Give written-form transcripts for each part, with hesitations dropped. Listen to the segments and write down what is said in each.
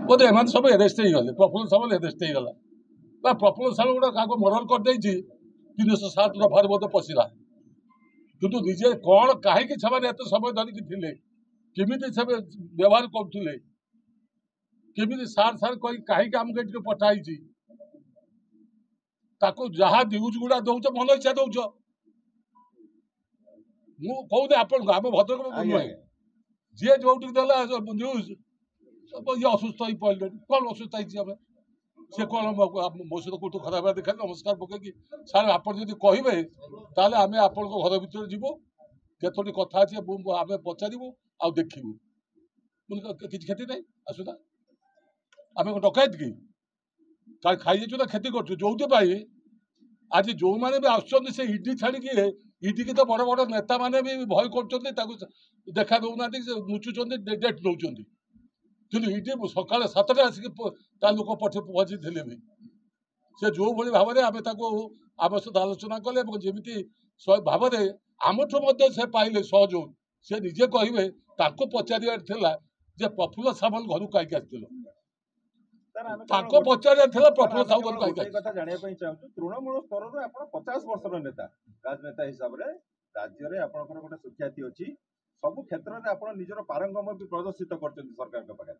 बोधे M सब arrest हो गले प्रफुल्ल सामल एरेस्ट हो गला प्रफुल्ल सामल गोटे क्या मर्डर कर 307 दफार बोधे पशिला किंतु निजे कौन कहीं समय धरिकी थे केमी से व्यवहार करुले केमी सार सार कहीं आमको ये पठाई जहाँ न्यूज गुड़ा दौच मन इच्छा दौच मुझे आपन आम भद्रक नुहे जी जो न्यूज ये असुस्थ हो पड़े कौन असुस्थ है सी कौन मो सहित कौट खराब देखा नमस्कार पकईकि सार आप कहे ताले आम आप घर भर जीवु केतोटी कथा अच्छे आम पचारू आ देखू कि क्षति ना आसुना आम डकैत कि खाई ना क्षति कर जो आज जो मैंने भी आसुच्च से इडी छाड़ी इडी की तो बड़ बड़ नेता मैंने भी भय कर देखा दौना लुचुंट डेट नौ कि इडी सका 7टा आसिक लोक पठे पहुंची भी से जो भाई भाव में आम आम सहित आलोचना कले जमी भाव में आमठू से पाइले सहयोग से निजे कहे पचार जे प्रफुल्ल सामल घर कहीं आसथिल पचार प्रफुल्ल सामल घर कहीं तृणमूल स्तर 50 वर्ष नेता राजनेता हिसाब से राज्य में आपंकर गोटे सुख्याति अच्छी सब क्षेत्र में आप निजर पारंगम भी प्रदर्शित कर सरकार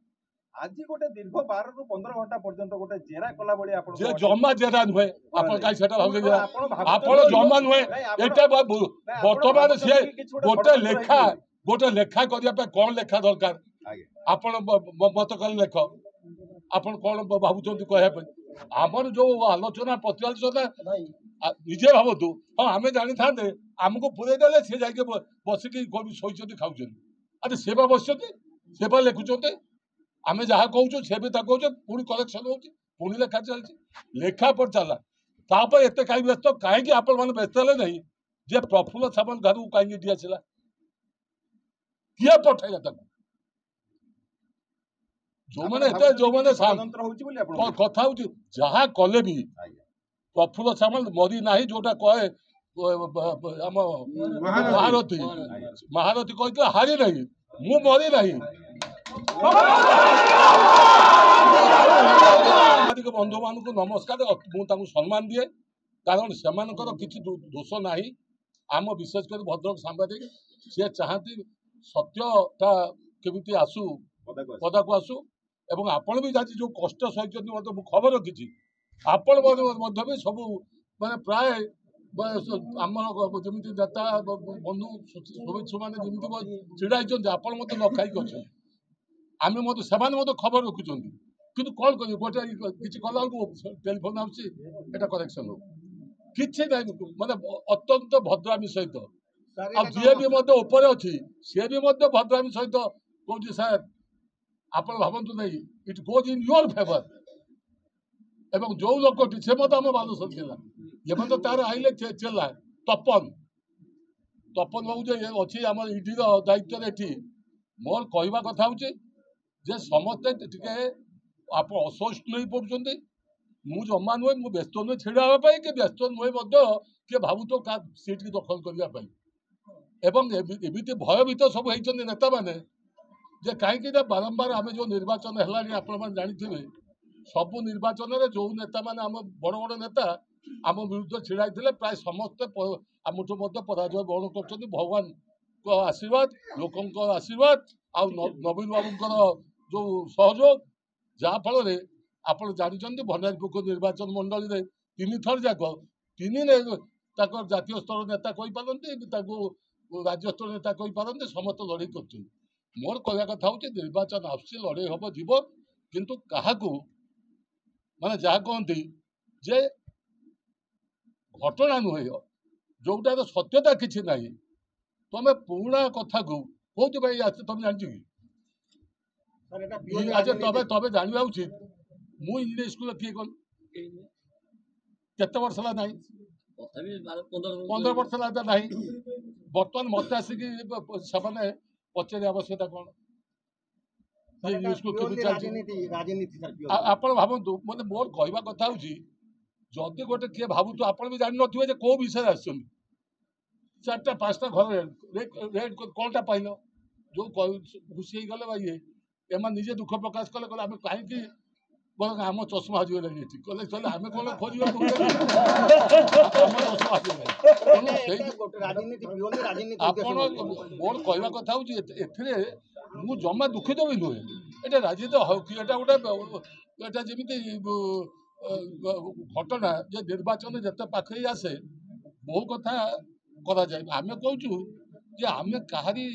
आज गोटे दीर्घ 12 ରୁ 15 घंटा पर्यंत गोटे जेरा कला बड़ी आप जमा जेरा नुहे आप जमा नुहे बर्तमान सी गोटे लेखा करने कौन लेखा दरकार आप मत कल लेख आप कौन भावुं कहवाई आमर जो आलोचना प्रत्यालोचना निजे भावतु हाँ आम जानी था आमको पूरे देले सी जा बसिक शोचती खाऊँ अरे से बस से लिखुंट आम जहाँ कहूँ से भी कहूँ पुणी कलेक्शन हो पुणी लेखा चलती लेखा पर चला तापर एत कहीं व्यस्त कहीं आपण मैंने व्यस्त है नहीं जे प्रफुल्ल सामल घर को कहीं डी आसला किए पठेगा जो मैंने कथा हूँ जहाँ कले भी प्रफुल्ल सामल मरी ना जोटा कहे महारथी महारथी कहते हारी नहीं मु मरी नहीं बंधु मान नमस्कार मुझे सम्मान दिए कारण से किसी दोष ना आम विशेषकर भद्रक सांबादिक सी चाहती सत्यता केमी आसू पदा को आसू एवं आपण भी आज जो कष्ट सही खबर रखी आपण भी सब माने प्राय जमी नेता बंधु शुभेच्छु मैंने जमी छिड़ा आपण मत न खाई आम से खबर रखुं कि कौन कर गोटे किसी कला टेलीफोन आटा करेक्शन हो कि माने अत्यंत भद्रामी सहित जी भी ऊपर अच्छी सी भी भद्रामी सहित कौन सार आप भावतु नहीं it goes in your favour एवं जो लोकटी से आम बालेश्वर जिला ये तो तार आइले चेला तपन तपन बाबू अच्छी आम इडी दायित्व ये मोर कहवा कथा हूँ जे समस्ते टे आप असहिष्णु नहीं पड़ुंट मु जमा नुहे मुझे व्यस्त नुहे छिड़ापी कि व्यस्त नुहे किए भावुत क्या सीट की दखल करने एमती भयभीत सब होती नेता मैंने जे कहीं बारंबार आम जो निर्वाचन है आपण जानी सबू निर्वाचन में जो नेता मैंने आम बड़ बड़ नेता आम विरुद्ध छिड़ा प्राय समस्ते आमठू पराजय बहन कर भगवान को आशीर्वाद लोकों आशीर्वाद आ नवीन बाबू जो सहयोग जहाँ फल आप जानते भंडारीपुर निर्वाचन मंडल में 3 थर जाक 3 जातीय स्तर नेता कही पारती राज्य स्तर नेता कही पारती समस्त लड़े कर मोर कहवा कथा हूँ निर्वाचन आसुची लड़े हम जीव किंतु क्या माने जहाँ कहती जे घटना नुहे जोटा सत्यता किसी ना तुम पुराणा कथा को कौन भाई तुम जान आज तबे तबे जानवा उचित मु इंग्लिश स्कूल किए कल केते वर्ष ना 15 वर्ष ना बर्तमान मत आसिक पचार आवश्यकता कौन आप भावतु मतलब मोर कहवा कथा हूँ जदि गोटे किए भावुत आप भी जान थे कौ विषय आस 4टा 5टा घर रेड कौनटा पाइल जो खुशी गले भाई एम निजे दुख प्रकाश कले कले आम कहीं बरं आम चषमा हजिगलानी ये कले चले आम कौन खोज ଆପଣ ମୋର କହିବା କଥା ହଉଛି ଏଥିରେ ମୁଁ ଜମା ଦୁଃଖିତ ବି ନୁହେଁ। ଏଇଟା ରାଜନୀତି ଏଇଟା ଗୋଟେ ଏଇଟା ଯେମିତି ଘଟଣା ଯେ ନିର୍ବାଚନ ଯେତେ ପାଖେଇ ଆସେ ବହୁ କଥା କରାଯାଏ। ଆମେ କହୁଛୁ ଯେ ଆମେ କାହାରି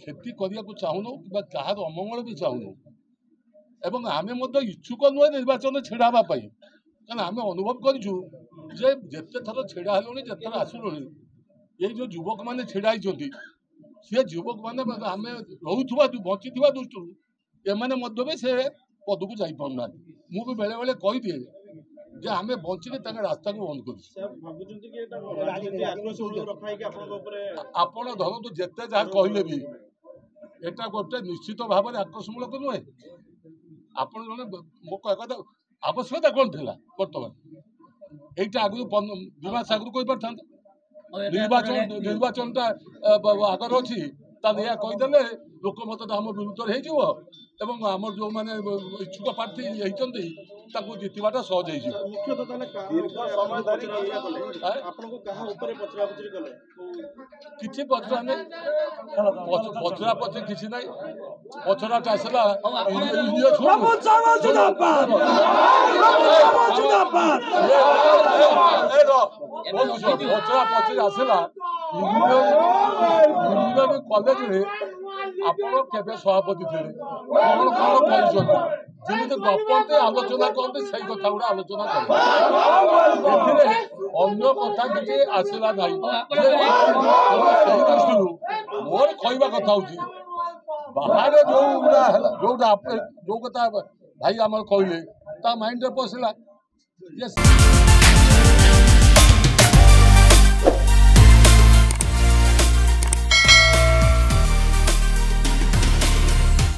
କ୍ଷତି କରିବାକୁ ଚାହୁଁନୁ କିମ୍ବା କାହାର ଅମଙ୍ଗଳ ବି ଚାହୁଁନୁ ଏବଂ ଆମେ ମଧ୍ୟ ଇଚ୍ଛୁକ ନୁହେଁ ନିର୍ବାଚନ ଛିଡ଼ା ହେବା ପାଇଁ। କାରଣ ଆମେ ଅନୁଭବ କରିଛୁ ଯେ ଯେତେ ଥର ଛିଡ଼ା ହେଲୁଣି ଯେତେ ଥର ଆସିଲୁଣି ये जो युवक मैंने छिड़ा सी युवक मैंने आम रोवा बंची दृष्टि एमाने भी से पद को जाना मुझे बेले बेले कही दिए जे आम बंचिकी रास्ता को बंद कर धरतु जिते जहाँ कहले भी एटा गोटे निश्चित भाव में आक्रोशमूलक नुहे। आप मो कह कथा आवश्यकता कौन थी बर्तमान यहीटा आगु 2 मास आगु कही पार निर्वाचन आगर अच्छी या कहीदे लोक मत आम विरुद्ध होम जो मैंने इच्छुक प्रार्थी होती जितवाटा सहज किसी पचरा नहीं पचरा पचरे किसी ना पचराटा आसला पचरा पचरे आसला कॉलेज ଆପଣ କେବେ ସଭାପତି ଥିଲେ କଣ କଣ କରିଛନ୍ତି ଯେମିତି ଗପନ୍ତି ଆଲୋଚନା କରନ୍ତି ସେଇ କଥା ଗୁଡ଼ା ଆଲୋଚନା କରନ୍ତି ଏଥିରେ ଅନ୍ୟ କଥା କିଛି ଆସିଲା ନାହିଁ। ସେଇ ଦୃଷ୍ଟିରୁ ମୋର କହିବା କଥା ହଉଛି ବାହାରେ ଯୋଉ କଥା ଭାଇ ଆମର କହିଲେ ତା ମାଇଣ୍ଡରେ ପଶିଲା